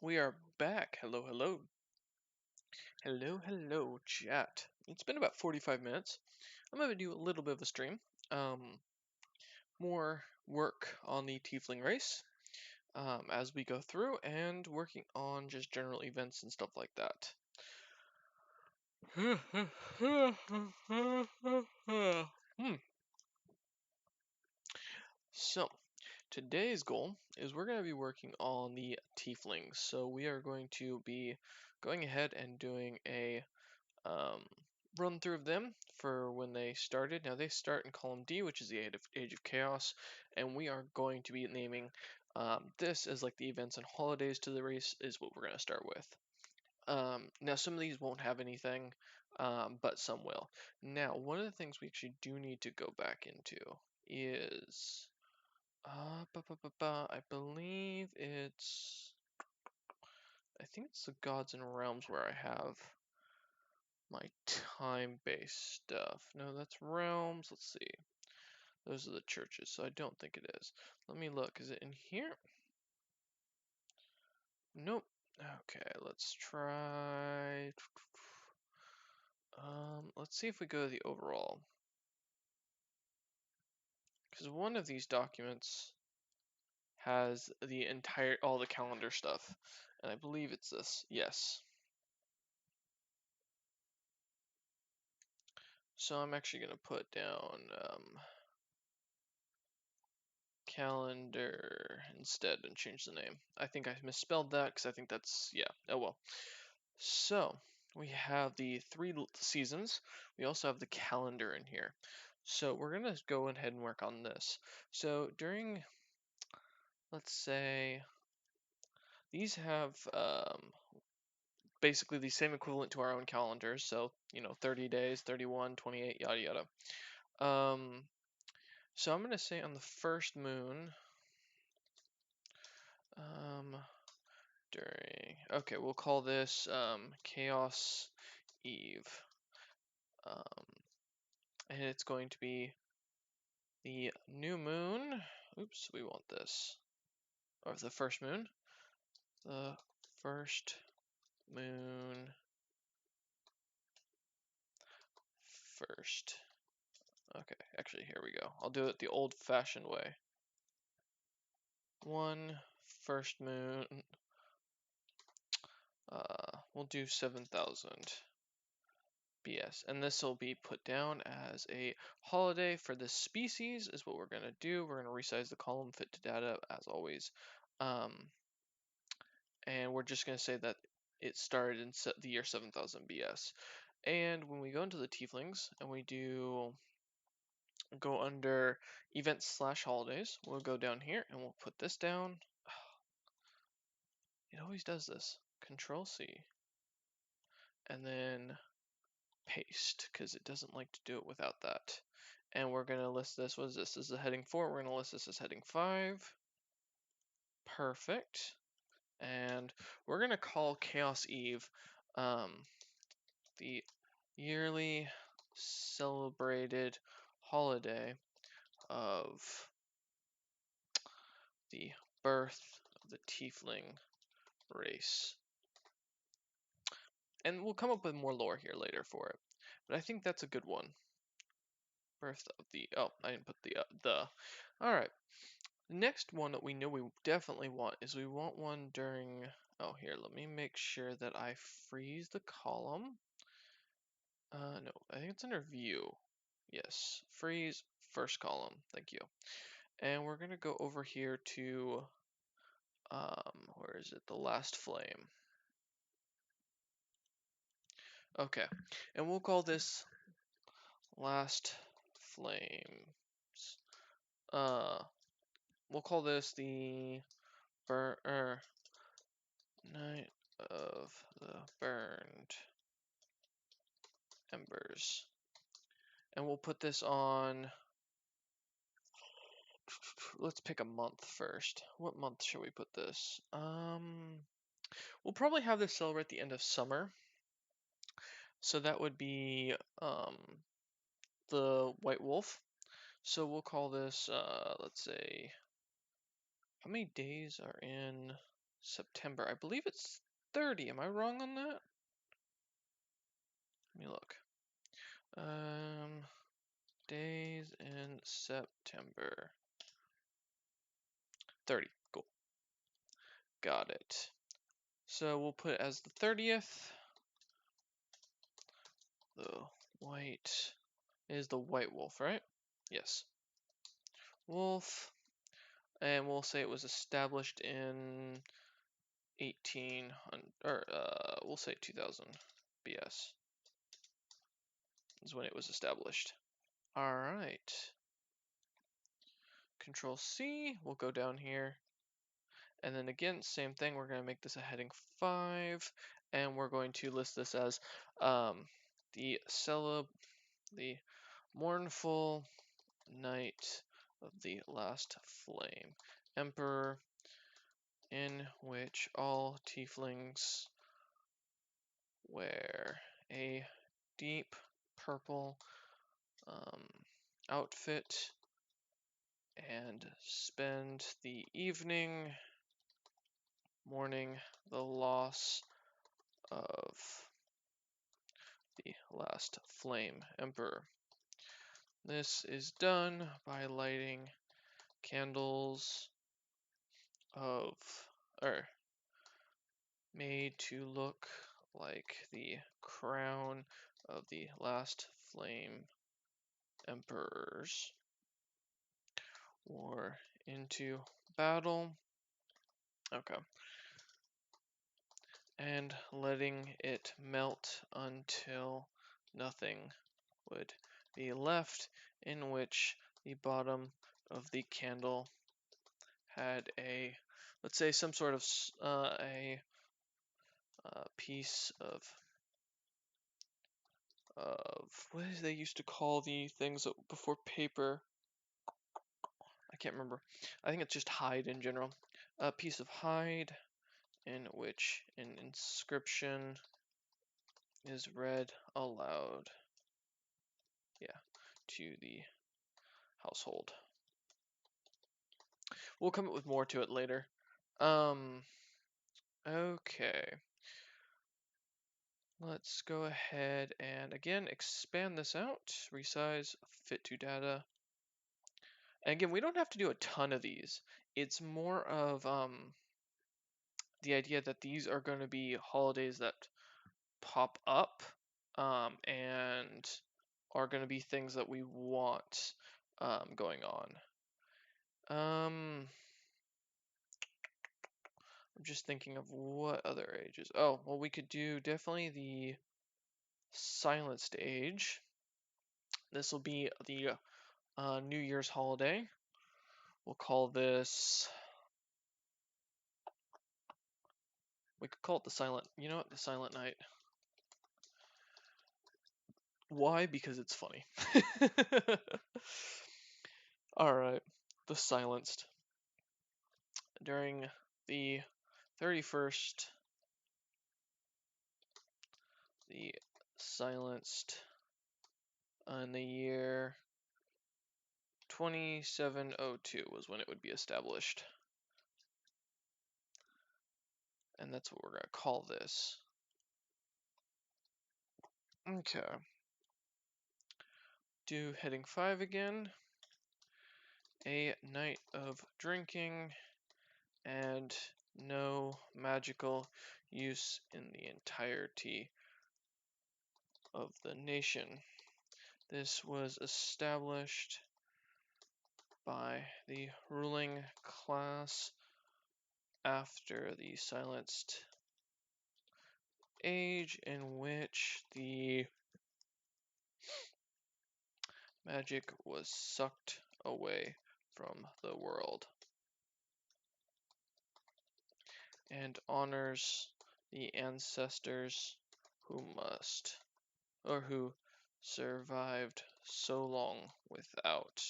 We are back. Hello, hello. Hello, hello, chat. It's been about 45 minutes. I'm going to do a little bit of a stream. More work on the Tiefling race as we go through and working on just general events and stuff like that. So, today's goal is we're going to be working on the Tieflings. So we are going to be going ahead and doing a run through of them for when they started. Now they start in column D, which is the Age of Chaos, and we are going to be naming this as like the events and holidays to the race is what we're going to start with. Now some of these won't have anything, but some will. Now one of the things we actually do need to go back into is I believe I think it's the Gods and Realms where I have my time-based stuff. No, that's realms. Let's see. Those are the churches, so I don't think it is. Let me look. Is it in here? Nope. Okay, let's try. Let's see if we go to the overall. Because one of these documents has all the calendar stuff. And I believe it's this. Yes. So I'm actually going to put down calendar instead and change the name. I think I misspelled that because I think that's, yeah, oh well. So we have the 3 seasons. We also have the calendar in here. So we're going to go ahead and work on this. So during, let's say, these have basically the same equivalent to our own calendars. So, 30 days, 31, 28, yada yada. So I'm going to say on the first moon, okay, we'll call this Chaos Eve. And it's going to be the new moon. Oops, we want this. Or the first moon. The first moon first. Okay, actually, here we go. I'll do it the old-fashioned way. One first moon. We'll do 7,000 BS. And this will be put down as a holiday for this species is what we're going to do. We're going to resize the column fit to data as always. And we're just going to say that it started in the year 7000 BS. And when we go into the Tieflings and we go under events/holidays, we'll go down here and we'll put this down. It always does this. Control C. And then paste because it doesn't like to do it without that. And we're going to list this. What is this? This is a heading 4. We're going to list this as heading 5. Perfect. And we're going to call Chaos Eve the yearly celebrated holiday of the birth of the Tiefling race. And we'll come up with more lore here later for it. But I think that's a good one. Birth of the, oh, I didn't put the. Alright. The next one that we know we definitely want is we want one during, oh, here, let me make sure that I freeze the column. No, I think it's under view. Yes, freeze first column, thank you. And we're gonna go over here to, where is it, the last flame. Okay, and we'll call this last flames. We'll call this the night of the burned embers. And we'll put this on, let's pick a month first. What month should we put this? We'll probably have this celebrate the end of summer. So that would be the White Wolf. So we'll call this, let's say, how many days are in September. I believe it's 30. Am I wrong on that? Let me look. Days in September. 30. Cool. Got it. So we'll put it as the 30th. The white is the white wolf, right? Yes. Wolf. And we'll say it was established in 1800, or we'll say 2000 BS is when it was established. All right. Control C, we'll go down here. And then again, same thing, we're going to make this a heading 5, and we're going to list this as the Celeb, the mournful night of the last flame emperor, in which all tieflings wear a deep purple outfit and spend the evening mourning the loss of the last flame emperor. This is done by lighting candles of, or made to look like the crown of the last flame emperors wore into battle. Okay. And letting it melt until nothing would be left, in which the bottom of the candle had a, let's say, some sort of a piece of what is they used to call the things before paper. I can't remember. I think it's just hide in general. A piece of hide in which an inscription is read aloud. Yeah, to the household. We'll come up with more to it later. Okay. Let's go ahead and again expand this out. Resize, fit to data. And again, we don't have to do a ton of these. It's more of the idea that these are going to be holidays that pop up and are going to be things that we want going on. I'm just thinking of what other ages. Oh, well, we could do definitely the silenced age. This will be the New Year's holiday. We'll call this. We could call it the silent. You know what? The Silent Night. Why? Because it's funny. All right. The silenced. During the 31st, the silenced in the year 2702 was when it would be established. And that's what we're going to call this. Okay. Do heading 5 again. A night of drinking and no magical use in the entirety of the nation. This was established by the ruling class after the silenced age, in which the magic was sucked away from the world, and honors the ancestors who who survived so long without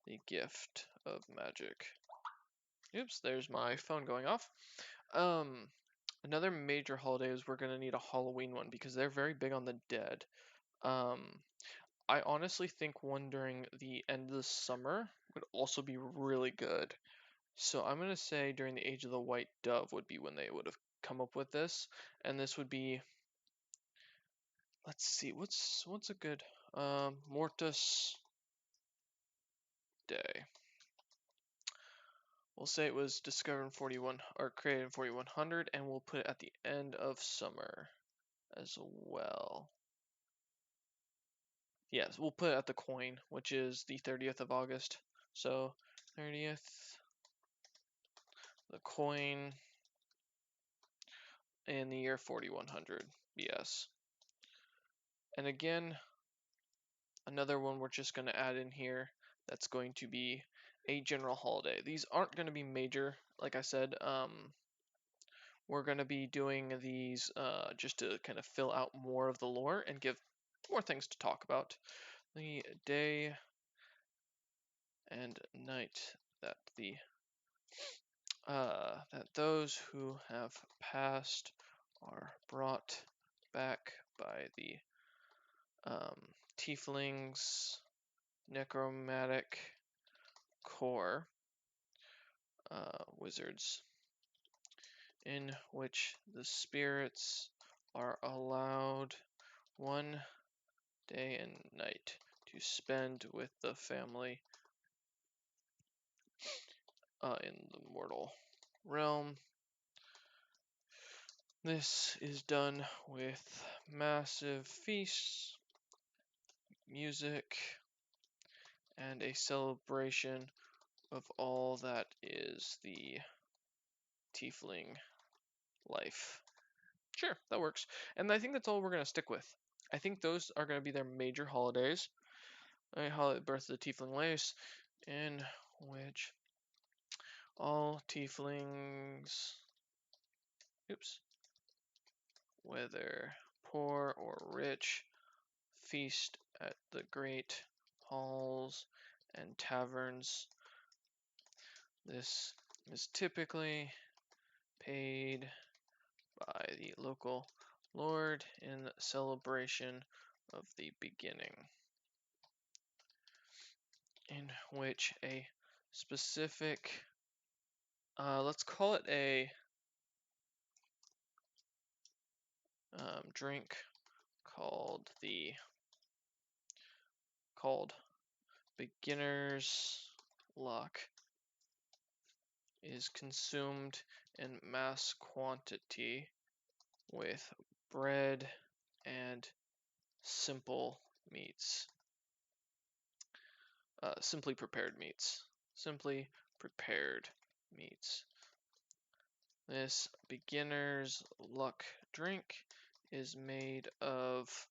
the gift of magic. Oops, there's my phone going off. Another major holiday is we're gonna need a Halloween one because they're very big on the dead. I honestly think one during the end of the summer would also be really good. So I'm going to say during the age of the white dove would be when they would have come up with this. And this would be, let's see, what's a good, Mortis Day. We'll say it was discovered in 41, or created in 4100, and we'll put it at the end of summer as well. Yes, we'll put it at the coin, which is the 30th of August. So 30th, the coin in the year 4100. Yes. And again, another one we're just going to add in here that's going to be a general holiday. These aren't going to be major, like I said. We're going to be doing these just to kind of fill out more of the lore and give more things to talk about. The day and night that that those who have passed are brought back by the Tieflings necromantic core wizards, in which the spirits are allowed one day and night to spend with the family in the mortal realm. This is done with massive feasts, music, and a celebration of all that is the tiefling life. Sure, that works. And I think that's all we're going to stick with. I think those are going to be their major holidays. Birth of the tiefling race, in which all tieflings, whether poor or rich, feast at the great halls and taverns. This is typically paid by the local lord in celebration of the beginning, in which a specific, let's call it a drink called beginner's luck, is consumed in mass quantity with bread and simple meats. Simply prepared meats. Simply prepared meats. This beginner's luck drink is made of,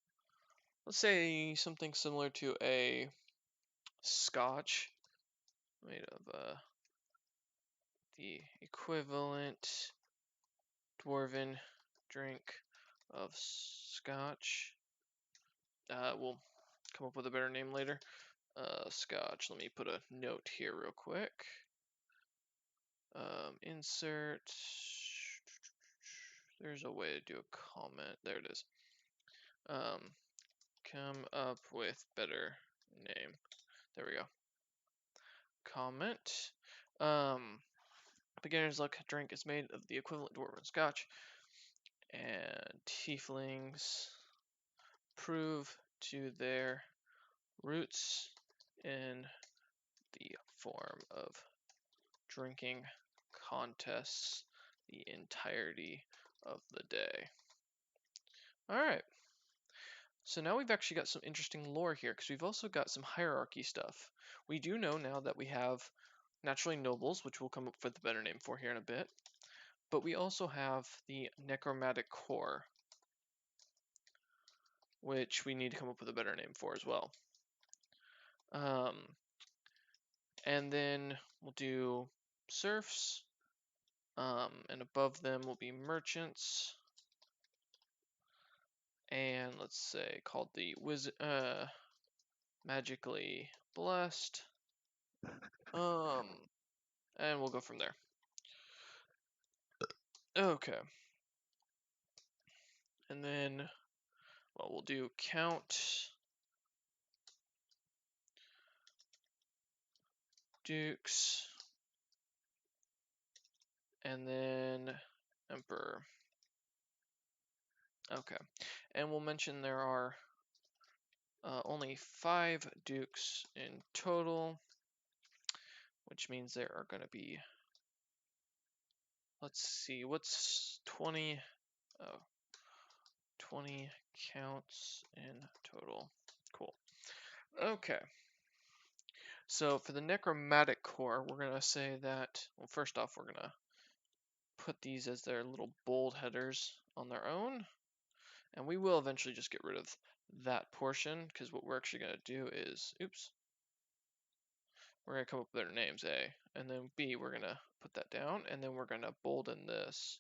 let's say, something similar to a scotch, made of the equivalent dwarven drink of scotch. We'll come up with a better name later. Scotch. Let me put a note here real quick. Insert. There's a way to do a comment. There it is. Come up with better name. There we go. Comment. Beginner's luck drink is made of the equivalent dwarven scotch, and tieflings prove to their roots in the form of drinking contests the entirety of the day. Alright, so now we've actually got some interesting lore here, because we've also got some hierarchy stuff. We do know now that we have naturally nobles, which we'll come up with a better name for here in a bit, but we also have the necromantic core, which we need to come up with a better name for as well. And then we'll do serfs, and above them will be merchants, and let's say called the magically blessed, and we'll go from there. Okay, and then we'll do count, dukes, and then emperor. Okay, and we'll mention there are only 5 dukes in total, which means there are going to be, let's see, what's 20? Oh, 20 counts in total. Cool. Okay. So for the necromantic core, we're going to say that, well, first off, we're going to put these as their little bold headers on their own. And we will eventually just get rid of that portion, because what we're actually going to do is, oops, we're going to come up with their names, A, and then B, we're going to put that down, and then we're going to bolden this,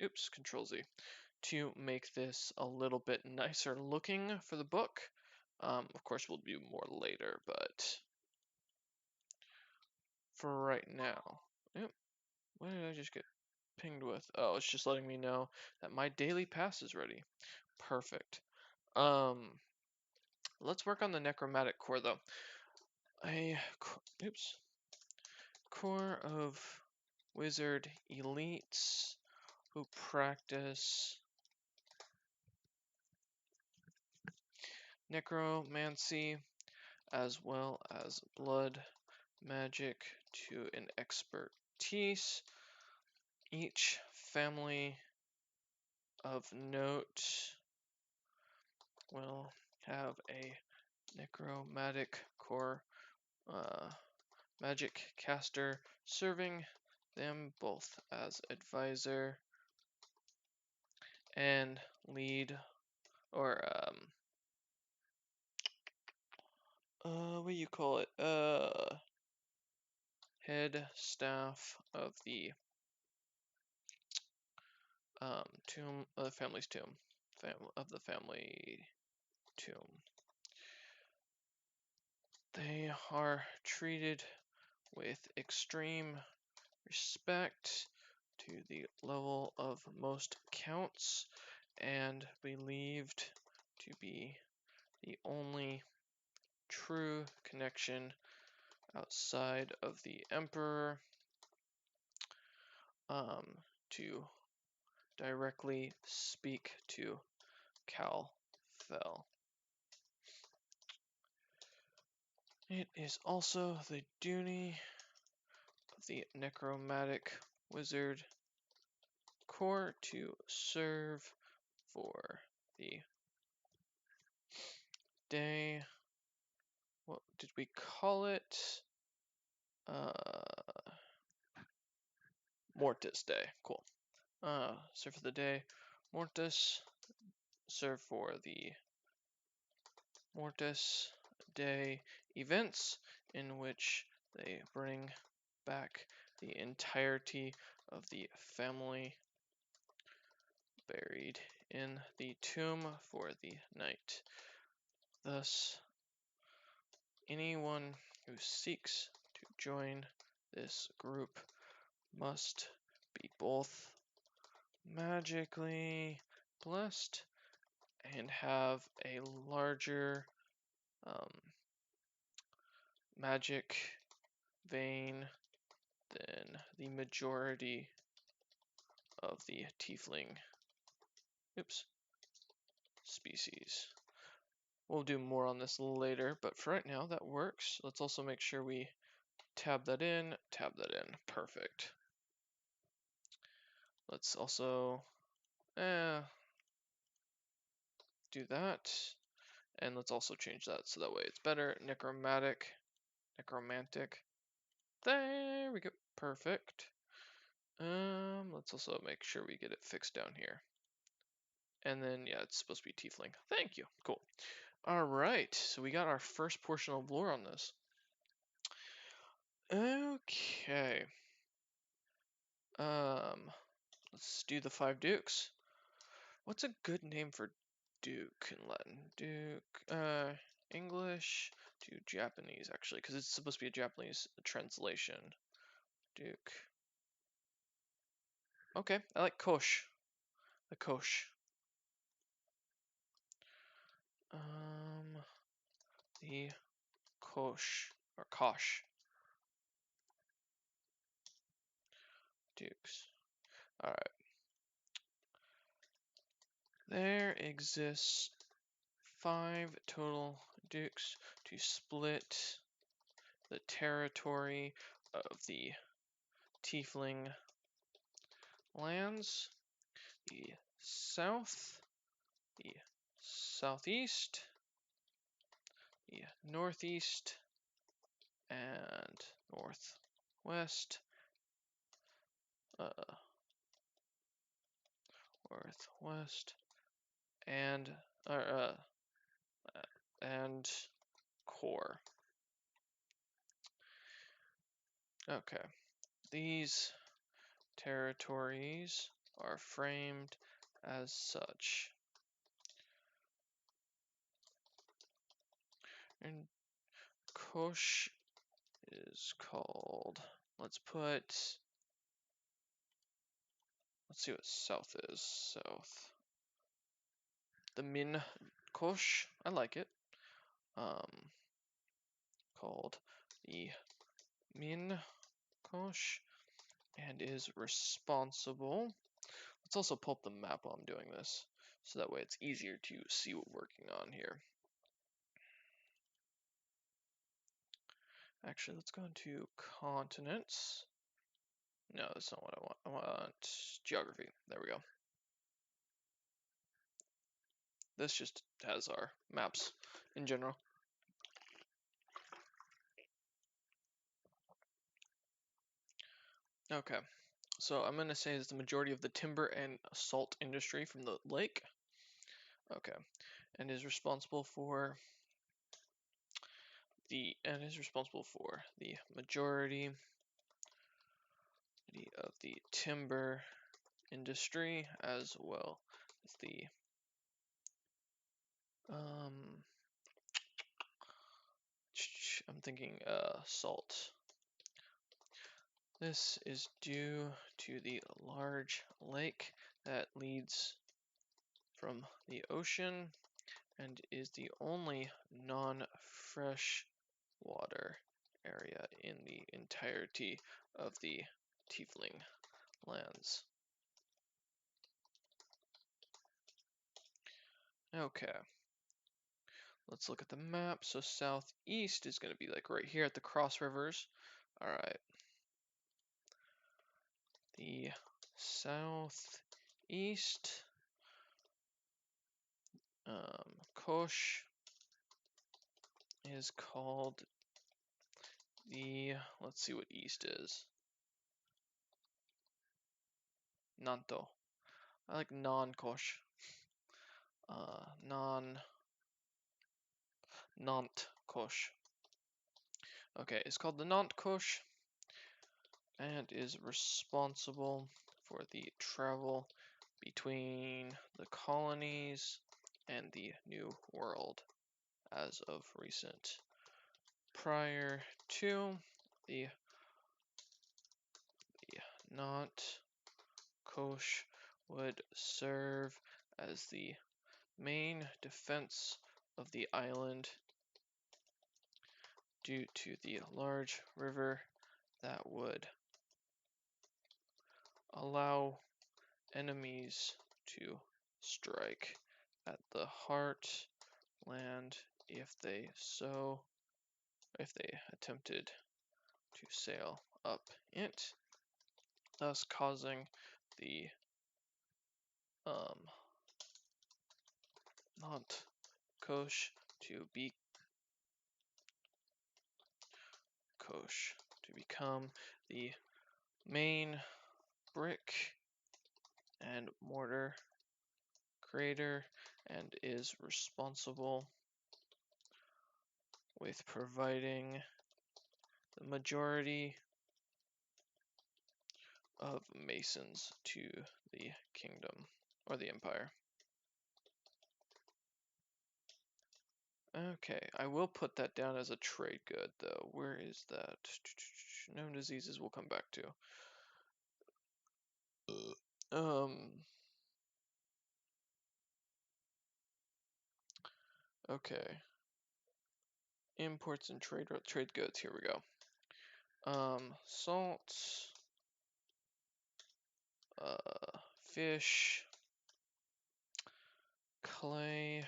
oops, Control Z, to make this a little bit nicer looking for the book. Of course, we'll do more later, but for right now, yep, what did I just get pinged with? Oh, it's just letting me know that my daily pass is ready. Perfect. Let's work on the necromantic core though. Oops, core of wizard elites who practice necromancy as well as blood magic to an expertise. Each family of note will have a necromantic core magic caster serving them both as advisor and lead, or what do you call it? Head staff of the tomb, the family's tomb, of the family tomb. They are treated with extreme respect to the level of most counts and believed to be the only true connection outside of the emperor to directly speak to Calfell. It is also the duty of the necromantic wizard core to serve for the day. What did we call it? Mortis Day. Cool. Serve for the day. Mortis. Serve for the Mortis Day events in which they bring back the entirety of the family buried in the tomb for the night. Thus, anyone who seeks to join this group must be both magically blessed and have a larger magic vein than the majority of the tiefling species. We'll do more on this later, but for right now that works. Let's also make sure we tab that in. Perfect. Let's also do that, and let's also change that so that way it's better. Necromantic. There we go. Perfect. Let's also make sure we get it fixed down here. And then, yeah, it's supposed to be tiefling. Thank you. Cool. All right, so we got our first portion of lore on this. Okay. Let's do the 5 dukes. What's a good name for duke in Latin? Duke, English to Japanese, actually, because it's supposed to be a Japanese translation. Duke. Okay, I like Kosh. The Kosh. The Kosh, or Kosh. dukes. Alright. There exists 5 total dukes to split the territory of the Tiefling lands. The south, the southeast, the northeast, and northwest, northwest, and and core. Okay, these territories are framed as such. And Kosh is called, let's see what south is. South. The Min Kosh, I like it. Called the Min Kosh, and is responsible. Let's also pull up the map while I'm doing this, so that way it's easier to see what we're working on here. Actually, let's go into continents. No, that's not what I want. I want geography. There we go. This just has our maps in general. Okay, so I'm going to say it's the majority of the timber and salt industry from the lake. Okay, and is responsible for the majority of the timber industry, as well as the I'm thinking salt. This is due to the large lake that leads from the ocean and is the only non-fresh water area in the entirety of the Tiefling lands. Okay. Let's look at the map. So southeast is going to be like right here at the cross rivers. All right. The southeast, Kosh is called the, let's see what east is. Nanto. I like non-Kosh. Nant-Kosh. Okay, it's called the Nant-Kosh and is responsible for the travel between the colonies and the New World as of recent. Prior to the Nant-Kosh would serve as the main defense of the island due to the large river that would allow enemies to strike at the heartland if they attempted to sail up it, thus causing the Nant-Kosh to become the main brick and mortar creator and is responsible with providing the majority of masons to the kingdom or the empire. Okay, I will put that down as a trade good though. Where is that? Known diseases we'll come back to. Okay. Imports and trade goods, here we go. Salt. fish, clay,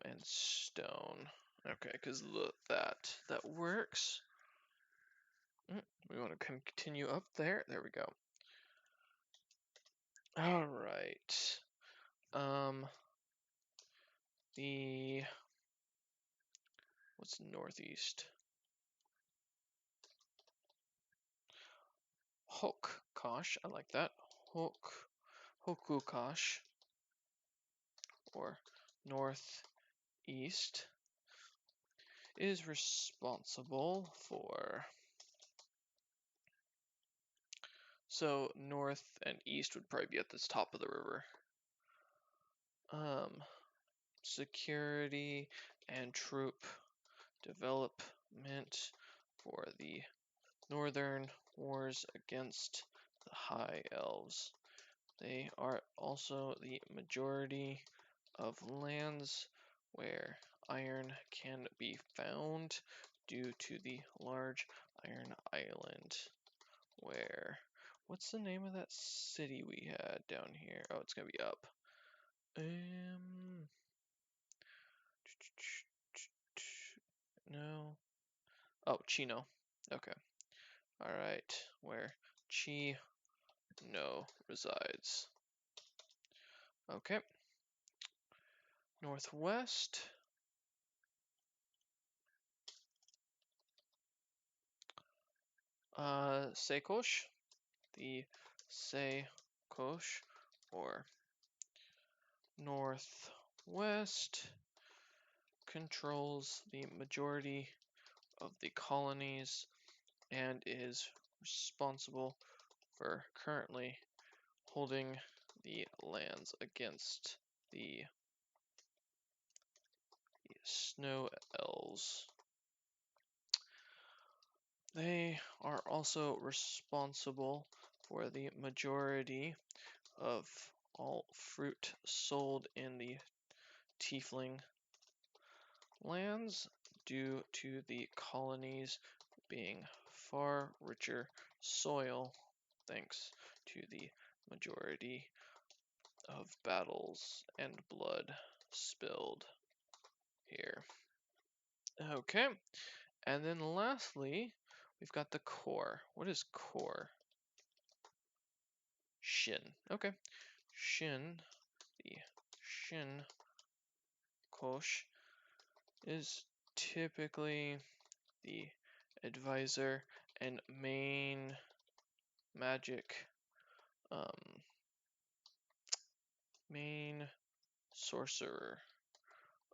and stone. Okay, because that works. We want to continue up there. There we go. All right. What's northeast? Hokukosh. I like that. Hokukosh, or northeast, is responsible for. So north and east would probably be at the top of the river. Security and troop development for the northern wars against the High Elves. They are also the majority of lands where iron can be found due to the large iron island. What's the name of that city we had down here? Oh, it's gonna be up. No. Oh, Chino. Okay. All right. Where Chino resides. Okay. Northwest. Seikosh. The Seikosh, or Northwest, controls the majority of the colonies and is responsible for currently holding the lands against the Snow Elves. They are also responsible for the majority of all fruit sold in the Tiefling lands due to the colonies being far richer soil thanks to the majority of battles and blood spilled here. Okay, and then lastly, we've got the core. What is core? Shin. Okay, Shin, the Shin Kosh, is typically the advisor and main magic main sorcerer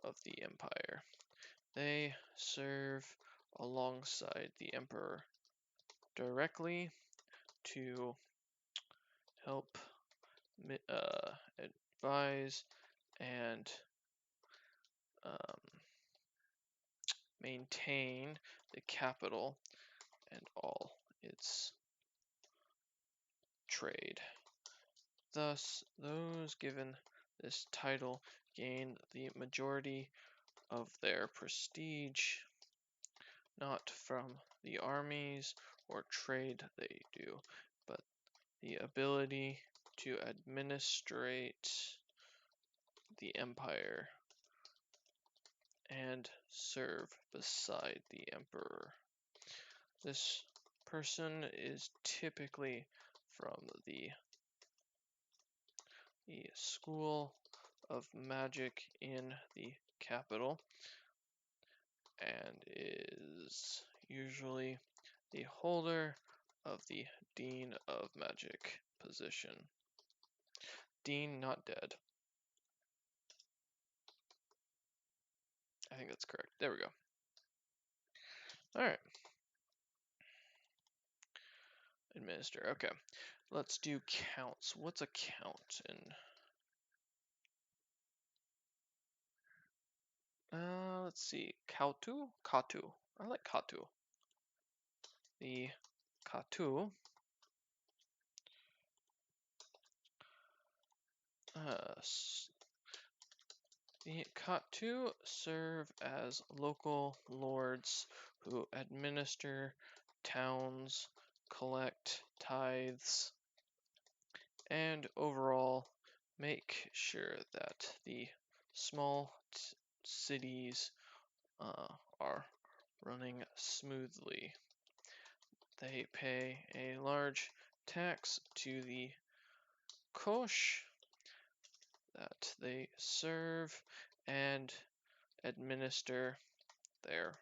of the empire. They serve alongside the emperor directly to help advise and maintain the capital and all its trade. Thus, those given this title gain the majority of their prestige, not from the armies or trade they do, but the ability to administrate the empire and serve beside the emperor. This person is typically from the school of magic in the capital and is usually the holder of the Dean of Magic position. Dean, not dead. I think that's correct. There we go. Alright. Administer. Okay. Let's do counts. What's a count in... let's see. Kautu? Katu. I like Katu. The Katu the Katu serve as local lords who administer towns, collect tithes, and overall make sure that the small cities are running smoothly. They pay a large tax to the kosh that they serve and administer their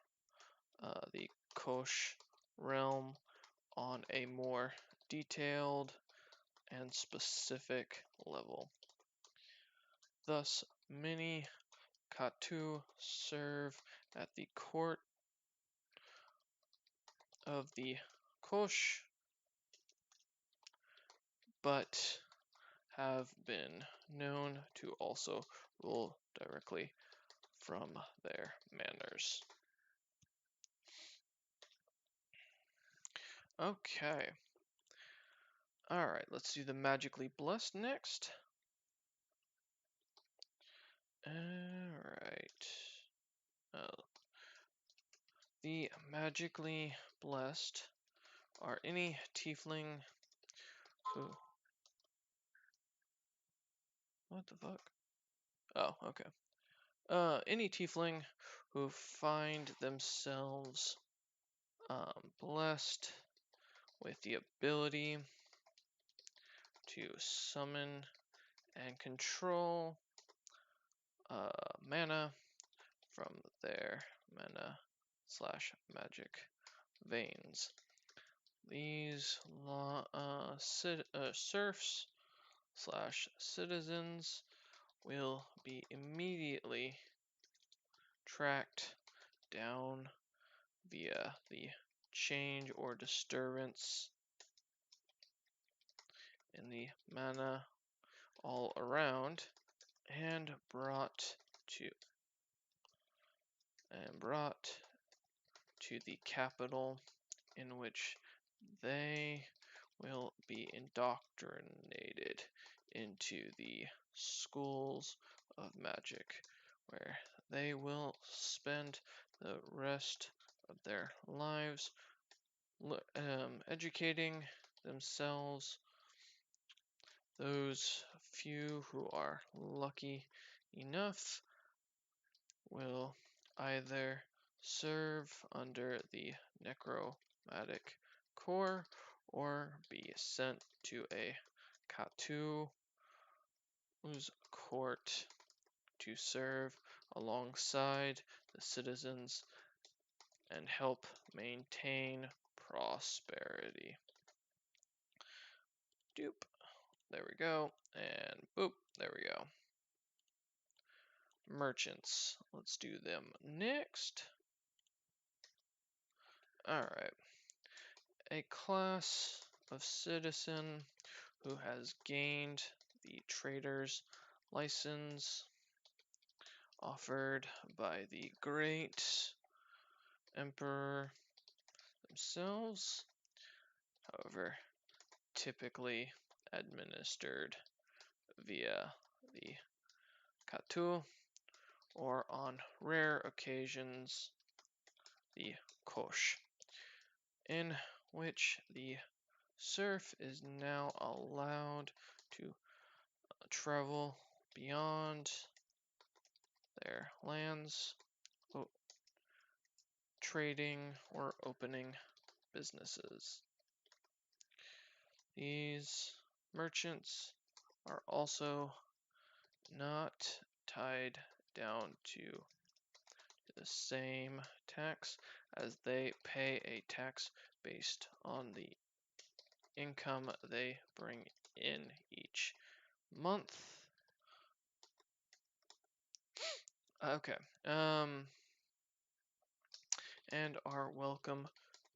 the kosh realm on a more detailed and specific level. Thus, many Katu serve at the court of the kosh, but have been known to also rule directly from their manors. Okay. Alright, let's do the magically blessed next. Alright. The magically blessed are any tiefling who... What the fuck? Oh, okay. Any tiefling who find themselves blessed with the ability to summon and control mana from their mana / magic veins. These serfs / citizens will be immediately tracked down via the change or disturbance in the mana all around and brought to the capital, in which they will be indoctrinated into the schools of magic, where they will spend the rest of their lives educating themselves. Those few who are lucky enough will either serve under the necromantic corps or be sent to a Katu's court to serve alongside the citizens and help maintain prosperity. Doop. There we go. And boop. There we go. Merchants. Let's do them next. Alright. A class of citizen who has gained the trader's license offered by the great emperor themselves, however, typically administered via the Katu, or on rare occasions the kosh, in which the serf is now allowed to travel beyond their lands, trading or opening businesses. These merchants are also not tied down to the same tax, as they pay a tax based on the income they bring in each month. Okay. And are welcome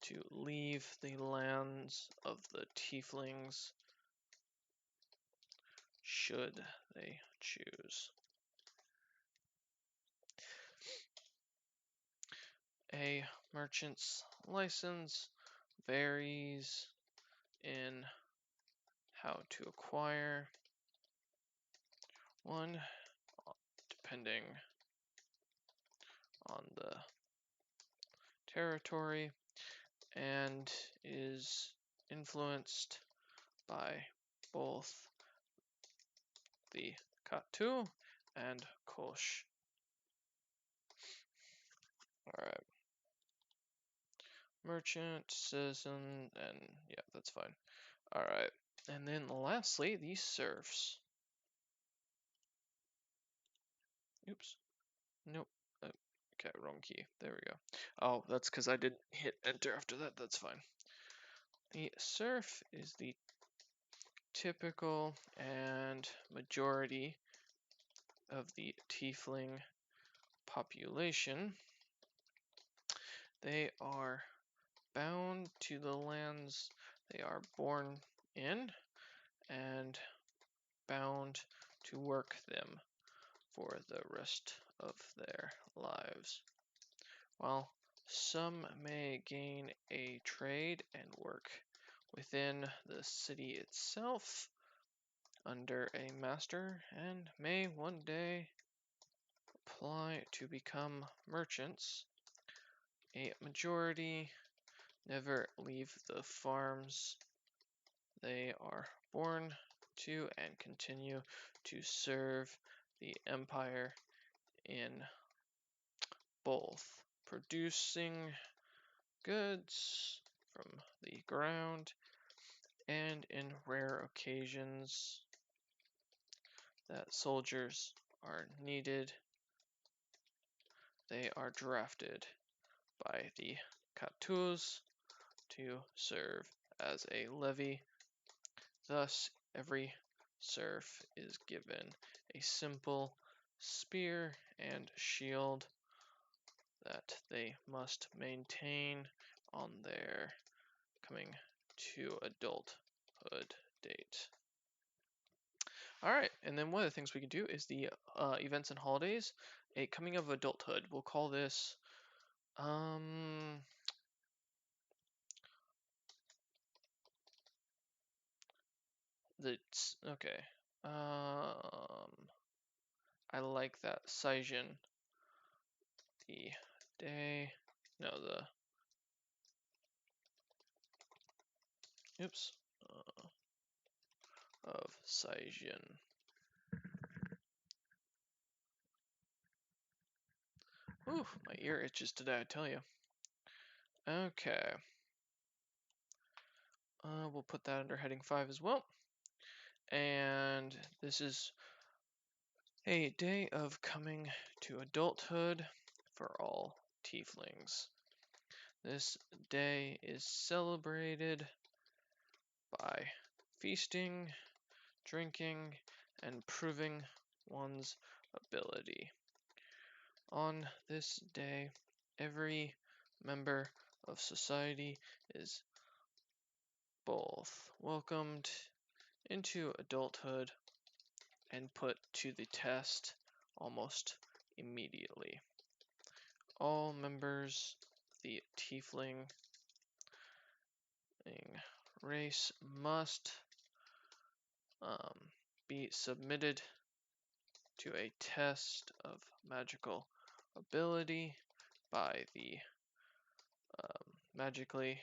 to leave the lands of the tieflings should they choose. A merchant's license varies in how to acquire one, depending on the territory, and is influenced by both the Katu and Kosh. Alright. Merchant, citizen, and yeah, that's fine. Alright. And then lastly, the serfs. Oops. Nope. Okay, wrong key. There we go. Oh, that's because I didn't hit enter after that. That's fine. The serf is the typical and majority of the tiefling population. They are bound to the lands they are born in and bound to work them for the rest of their lives. While some may gain a trade and work within the city itself under a master and may one day apply to become merchants, a majority never leave the farms they are born to and continue to serve the empire in both producing goods from the ground and in rare occasions that soldiers are needed, they are drafted by the Katus to serve as a levy. Thus, every serf is given a simple spear and shield that they must maintain on their coming to adulthood date. Alright, and then one of the things we can do is the events and holidays, a coming of adulthood. We'll call this okay. I like that. Saijin. The day. No, oops. Of Saijin. Ooh, my ear itches today, I tell you. Okay. We'll put that under heading 5 as well. And this is a day of coming to adulthood for all tieflings. This day is celebrated by feasting, drinking, and proving one's ability. On this day, every member of society is both welcomed into adulthood and put to the test almost immediately. All members of the tiefling race must be submitted to a test of magical ability by the magically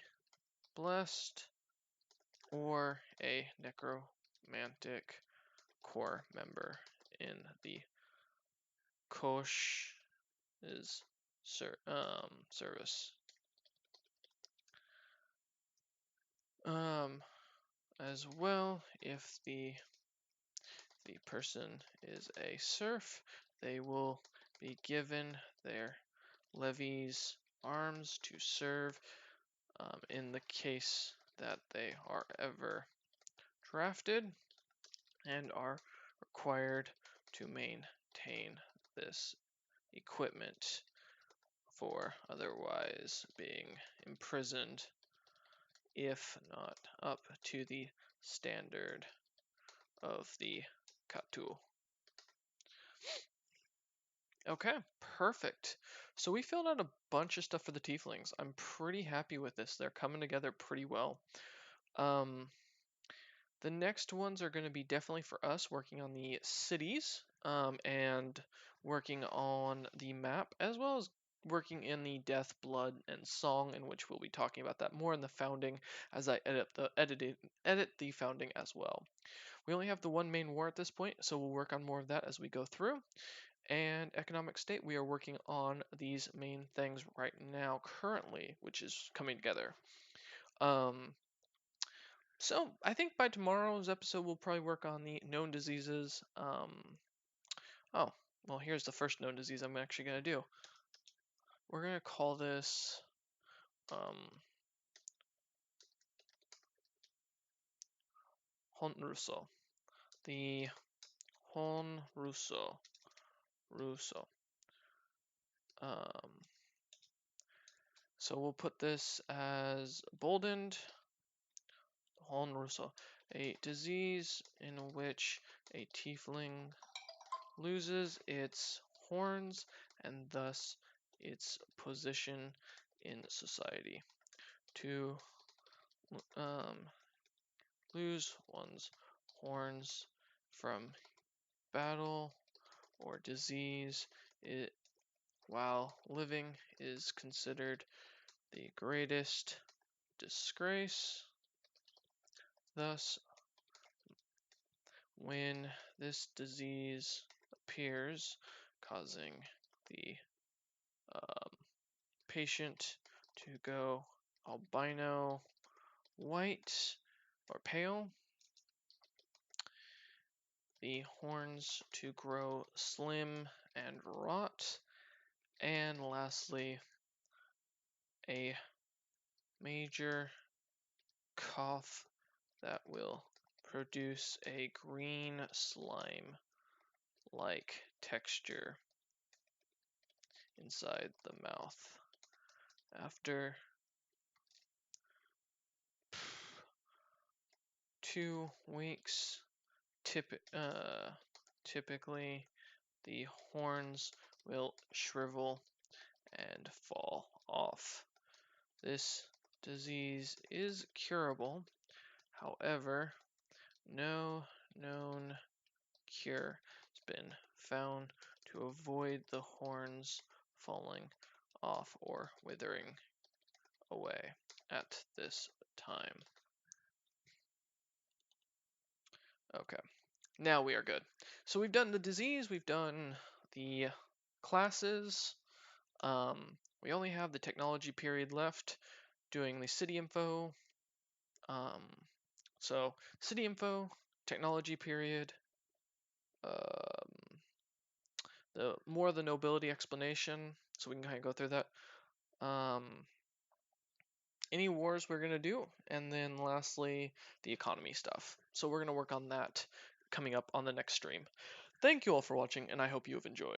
blessed or a necromantic core member in the Kosh's service. As well, if the person is a serf, they will be given their levies arms to serve in the case that they are ever drafted and are required to maintain this equipment for otherwise being imprisoned if not up to the standard of the Katu. Okay, perfect. So we filled out a bunch of stuff for the tieflings. I'm pretty happy with this. They're coming together pretty well. The next ones are going to be definitely for us working on the cities and working on the map, as well as working in the Death, Blood, and Song, in which we'll be talking about that more in the founding as I edit the founding as well. We only have the one main war at this point, so we'll work on more of that as we go through. And economic state, we are working on these main things right now currently, which is coming together. So I think by tomorrow's episode, we'll probably work on the known diseases. Oh, well, here's the first known disease I'm actually going to do. We're going to call this Honruso. The Honruso. So we'll put this as boldened. Honruso. A disease in which a tiefling loses its horns and thus its position in society. To lose one's horns from battle or disease while living is considered the greatest disgrace. Thus, when this disease appears, causing the patient to go albino, white, or pale, the horns to grow slim and rot, and lastly, a major cough that will produce a green slime like texture inside the mouth. After 2 weeks, typically the horns will shrivel and fall off. This disease is curable. However, no known cure has been found to avoid the horns falling off or withering away at this time. Okay, now we are good. So we've done the disease, we've done the classes. We only have the technology period left, doing the city info. So city info, technology period, the more of the nobility explanation, so we can kind of go through that. Any wars we're going to do, and then lastly, the economy stuff. So we're going to work on that coming up on the next stream. Thank you all for watching, and I hope you have enjoyed.